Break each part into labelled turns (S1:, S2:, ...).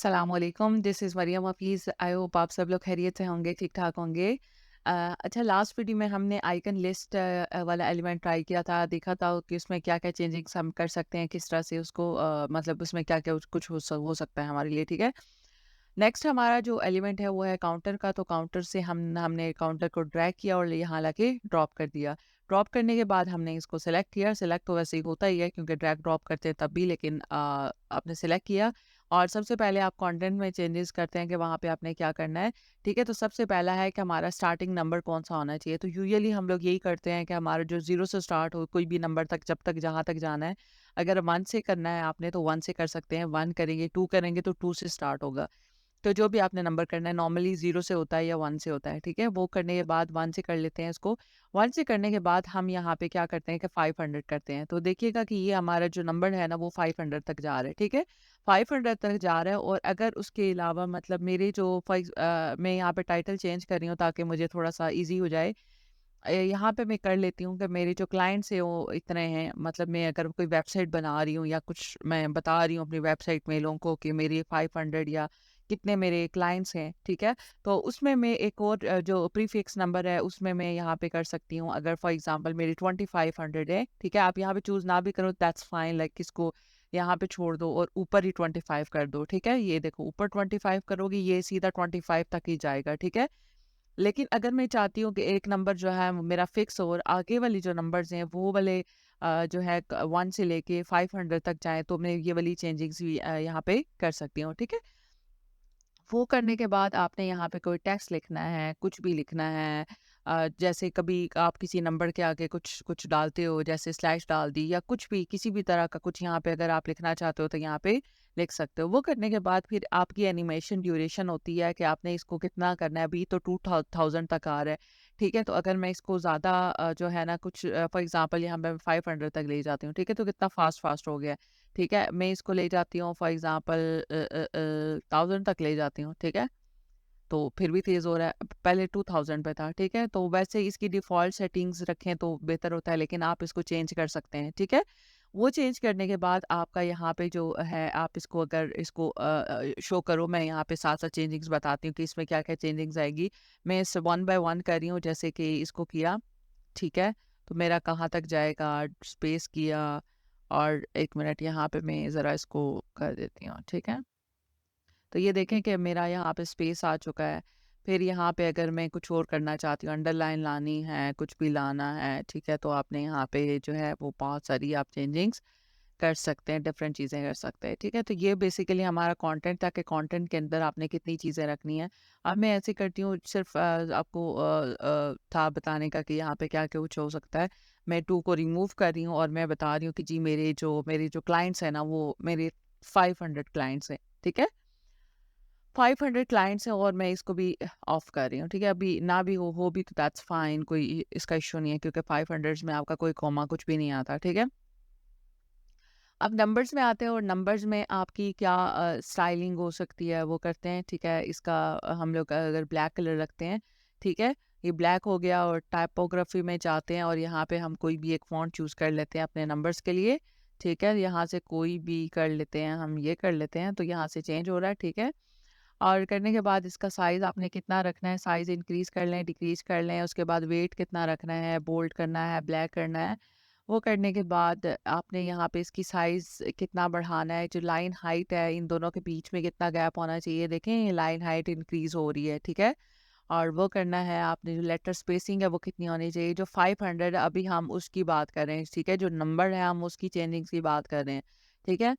S1: अस्सलामुअलैकुम, this is Mariam Hafeez. I hope आप सब लोग खैरियत से होंगे, ठीक-ठाक होंगे। अच्छा, लास्ट वीडियो में हमने आइकन लिस्ट वाला एलिमेंट ट्राई किया था, देखा था कि उसमें क्या-क्या चेंजिंग्स हम कर सकते हैं, किस तरह से उसको मतलब उसमें क्या-क्या कुछ हो सकता है हमारे लिए, ठीक है? नेक्स्ट हमारा जो एलिमेंट है वो है काउंटर का, तो काउंटर से हमने काउंटर को ड्रैग किया और यहाँ लाके ड्रॉप कर दिया। ड्रॉप करने के बाद हमने इसको सेलेक्ट किया, सेलेक्ट तो वैसे ही होता ही है क्योंकि ड्रैग ड्रॉप करते हैं तब भी, लेकिन आपने सेलेक्ट किया और सबसे पहले आप कंटेंट में चेंजेस करते हैं कि वहाँ पे आपने क्या करना है, ठीक है? तो सबसे पहला है कि हमारा स्टार्टिंग नंबर कौन-सा होना चाहिए, तो यूजुअली हम लोग यही करते हैं कि हमारा जो 0 से स्टार्ट हो, कोई भी नंबर तक जब तक जहाँ तक जाना है, अगर 1 से करना है आपने तो 1 से कर सकते हैं, 1 करेंगे, 2 करेंगे तो 2 से स्टार्ट होगा। तो जो भी आपने नंबर करना है नॉर्मली 0 से होता है या 1 से होता है, ठीक है? वो करने के बाद 1 से कर लेते हैं इसको। 1 से करने के बाद हम यहाँ पे क्या करते हैं कि 500 करते हैं। तो देखिएगा कि ये हमारा जो नंबर है ना वो 500 तक जा रहा है, ठीक है? 500 तक जा रहा है और अगर उसके अलावा मतलब मेरे जो मैं यहाँ पे टाइटल चेंज कर रही हूँ ताकि मुझे थोड़ा-सा ईज़ी हो जाए। यहाँ पे मैं कर लेती हूँ कि मेरे जो क्लाइंट्स हैं वो इतने हैं, मतलब मैं अगर कोई वेबसाइट बना रही हूँ या कुछ मैं बता रही हूँ अपनी वेबसाइट में लोगों को कि मेरी 500 या कितने मेरे क्लाइंट्स हैं, ठीक है? तो उसमें मैं एक और जो प्रीफिक्स नंबर है उसमें मैं यहाँ पे कर सकती हूँ। अगर फॉर एग्जांपल मेरी 2500 है, ठीक है? आप यहाँ पे चूज़ ना भी करो दैट्स फाइन, लाइक इसको यहाँ पे छोड़ दो और ऊपर ही 25 कर दो, ठीक है? ये देखो ऊपर 25 करोगे ये सीधा 25 तक ही जाएगा, ठीक है? लेकिन अगर मैं चाहती हूँ कि एक नंबर जो है वो मेरा फिक्स हो और आगे वाली जो नंबर्स हैं वो वाले जो है 1 से लेके 500 तक जाएँ तो मैं ये वाली चेंजिंग्स भी यहाँ पे कर सकती हूँ, ठीक है? वो करने के बाद आपने यहाँ पे कोई टेक्स्ट लिखना है, कुछ भी लिखना है। जैसे कभी आप किसी नंबर के आगे कुछ कुछ डालते हो, जैसे स्लैश डाल दी या कुछ भी किसी भी तरह का कुछ यहाँ पे अगर आप लिखना चाहते हो तो यहाँ पे लिख सकते हो। वो करने के बाद फिर आपकी एनिमेशन ड्यूरेशन होती है कि आपने इसको कितना करना है। अभी तो 2000 तक आ रहा है, ठीक है? तो अगर मैं इसको ज़्यादा जो है ना कुछ फॉर एग्ज़ाम्पल यहाँ पे मैं 500 तक ले जाती हूँ, ठीक है? तो कितना फ़ास्ट हो गया। ठीक है? मैं इसको ले जाती हूँ फॉर एग्ज़ाम्पल 1000 तक ले जाती हूँ, ठीक है? तो फिर भी तेज़ हो रहा है। पहले 2000 पे था, ठीक है? तो वैसे इसकी डिफ़ॉल्ट सेटिंग्स रखें तो बेहतर होता है, लेकिन आप इसको चेंज कर सकते हैं, ठीक है? वो चेंज करने के बाद आपका यहाँ पे जो है आप इसको अगर इसको शो करो, मैं यहाँ पे साथ-साथ चेंजिंग्स बताती हूँ कि इसमें क्या-क्या चेंजिंग्स आएगी। मैं इस 1 बाय 1 कर रही हूँ, जैसे कि इसको किया, ठीक है? तो मेरा कहाँ तक जाएगा, स्पेस किया और 1 मिनट यहाँ पे मैं ज़रा इसको कर देती हूँ, ठीक है? तो ये देखें कि मेरा यहाँ पे स्पेस आ चुका है। फिर यहाँ पे अगर मैं कुछ और करना चाहती हूँ, अंडरलाइन लानी है, कुछ भी लाना है, ठीक है? तो आपने यहाँ पे जो है वो बहुत सारी आप चेंजिंग्स कर सकते हैं, डिफरेंट चीज़ें कर सकते हैं, ठीक है? तो ये बेसिकली हमारा कंटेंट था कि कंटेंट के अंदर आपने कितनी चीज़ें रखनी है। अब मैं ऐसे करती हूँ सिर्फ़ आपको था बताने का कि यहाँ पे क्या कुछ हो सकता है। मैं 2 को रिमूव कर रही हूँ और मैं बता रही हूँ कि जी मेरे जो क्लाइंट्स हैं ना वो मेरे 500 क्लाइंट्स हैं, ठीक है? 500 क्लाइंट्स हैं और मैं इसको भी ऑफ कर रही हूँ, ठीक है? अभी ना भी हो भी तो दैट्स फाइन, कोई इसका इश्यू नहीं है क्योंकि 500 में आपका कोई कॉमा कुछ भी नहीं आता, ठीक है? अब नंबर्स में आते हैं और नंबर्स में आपकी क्या स्टाइलिंग हो सकती है वो करते हैं, ठीक है? इसका हम लोग अगर ब्लैक कलर रखते हैं, ठीक है? ये ब्लैक हो गया और टाइपोग्राफी में जाते हैं और यहाँ पे हम कोई भी एक फ़ॉन्ट चूज़ कर लेते हैं अपने नंबर्स के लिए, ठीक है? यहाँ से कोई भी कर लेते हैं, हम ये कर लेते हैं, तो यहाँ से चेंज हो रहा है, ठीक है? और करने के बाद इसका साइज़ आपने कितना रखना है, साइज़ इंक्रीज़ कर लें, डिक्रीज़ कर लें, उसके बाद वेट कितना रखना है, बोल्ड करना है, ब्लैक करना है। वो करने के बाद आपने यहाँ पे इसकी साइज़ कितना बढ़ाना है, जो लाइन हाइट है, इन दोनों के बीच में कितना गैप होना चाहिए, देखें ये लाइन हाइट इंक्रीज़ हो रही है, ठीक है? और वो करना है आपने जो लेटर स्पेसिंग है वो कितनी होनी चाहिए, जो 500 अभी हम उसकी बात कर रहे हैं, ठीक है? जो नंबर है हम उसकी चेंजिंग्स की बात कर रहे हैं, ठीक है?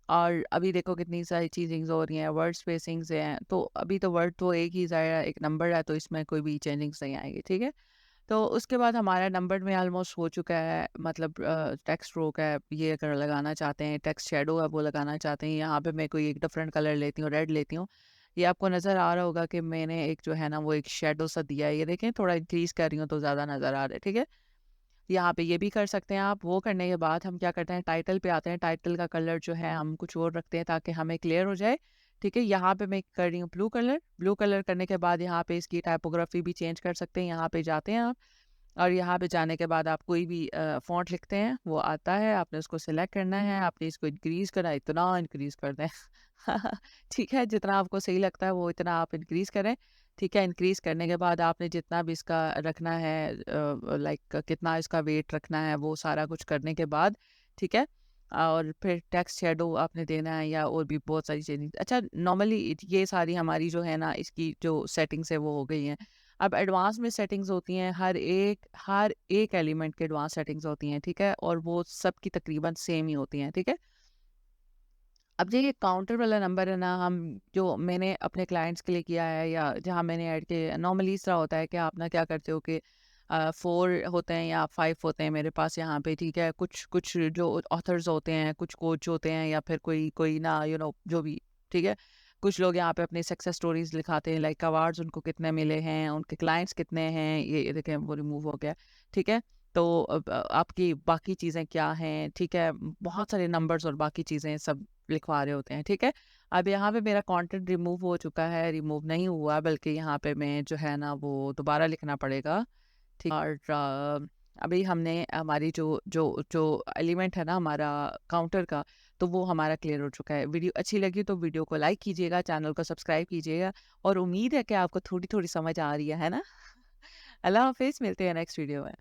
S1: और अभी देखो कितनी सारी चीज़िंग्स हो रही हैं, वर्ड स्पेसिंग्स हैं, तो अभी तो वर्ड तो एक ही ज़ाहिर है, एक नंबर है तो इसमें कोई भी चेंजिंग्स नहीं आएगी, ठीक है? तो उसके बाद हमारा नंबर में ऑलमोस्ट हो चुका है, मतलब टेक्स्ट स्ट्रोक है, ये अगर लगाना चाहते हैं, टेक्स्ट शैडो है वो लगाना चाहते हैं, यहाँ पे मैं कोई एक डिफरेंट कलर लेती हूँ, रेड लेती हूँ। ये आपको नज़र आ रहा होगा कि मैंने एक जो है ना वो एक शैडो सा दिया है, ये देखें थोड़ा इंक्रीज़ कर रही हूँ तो ज़्यादा नज़र आ रहा है, ठीक है? यहाँ पे ये भी कर सकते हैं आप। वो करने के बाद हम क्या करते हैं, टाइटल पे आते हैं। टाइटल का कलर जो है हम कुछ और रखते हैं ताकि हमें क्लियर हो जाए, ठीक है? यहाँ पे मैं कर रही हूँ ब्लू कलर। ब्लू कलर करने के बाद यहाँ पे इसकी टाइपोग्राफी भी चेंज कर सकते हैं, यहाँ पे जाते हैं आप। और यहाँ पे जाने के बाद आप कोई भी फ़ॉन्ट लिखते हैं, वो आता है, आपने उसको सिलेक्ट करना है, आपने इसको इंक्रीज़ करना है, इतना इंक्रीज़ कर दें। ठीक है, जितना आपको सही लगता है वो इतना आप इंक्रीज़ करें, ठीक है? इंक्रीज़ करने के बाद आपने जितना भी इसका रखना है लाइक कितना इसका वेट रखना है, वो सारा कुछ करने के बाद, ठीक है? और फिर टेक्स्ट शैडो आपने देना है या और भी बहुत सारी चीज़ें। अच्छा नॉर्मली ये सारी हमारी जो है ना इसकी जो सेटिंग्स है वो हो गई हैं। अब एडवांस में सेटिंग्स होती हैं हर एक एलिमेंट की एडवांस सेटिंग्स होती हैं, ठीक है? और वो सबकी तकरीबन सेम ही होती हैं, ठीक है? अब ये काउंटर वाला नंबर है ना हम जो मैंने अपने क्लाइंट्स के लिए किया है या जहाँ मैंने ऐड किया नॉर्मली इस तरह होता है कि आप ना क्या करते हो कि 4 होते हैं या 5 होते हैं मेरे पास यहाँ पे, ठीक है? कुछ कुछ जो ऑथर्स होते हैं, कुछ कोच होते हैं या फिर कोई कोई ना जो भी, ठीक है? कुछ लोग यहाँ पे अपनी सक्सेस स्टोरीज़ लिखाते हैं लाइक अवार्ड्स उनको कितने मिले हैं, उनके क्लाइंट्स कितने हैं, ये देखें वो रिमूव हो गया, ठीक है? तो आपकी बाकी चीज़ें क्या हैं, ठीक है? बहुत सारे नंबर्स और बाकी चीज़ें सब लिखवा रहे होते हैं, ठीक है? अब यहाँ पे मेरा कंटेंट रिमूव हो चुका है, रिमूव नहीं हुआ बल्कि यहाँ पे मैं जो है ना वो दोबारा लिखना पड़ेगा, ठीक? और अभी हमने हमारी जो जो जो एलिमेंट है ना हमारा काउंटर का, तो वो हमारा क्लियर हो चुका है। वीडियो अच्छी लगी तो वीडियो को लाइक कीजिएगा, चैनल को सब्सक्राइब कीजिएगा और उम्मीद है कि आपको थोड़ी-थोड़ी समझ आ रही है ना? अल्लाह हाफ़िज़, मिलते हैं नेक्स्ट वीडियो में।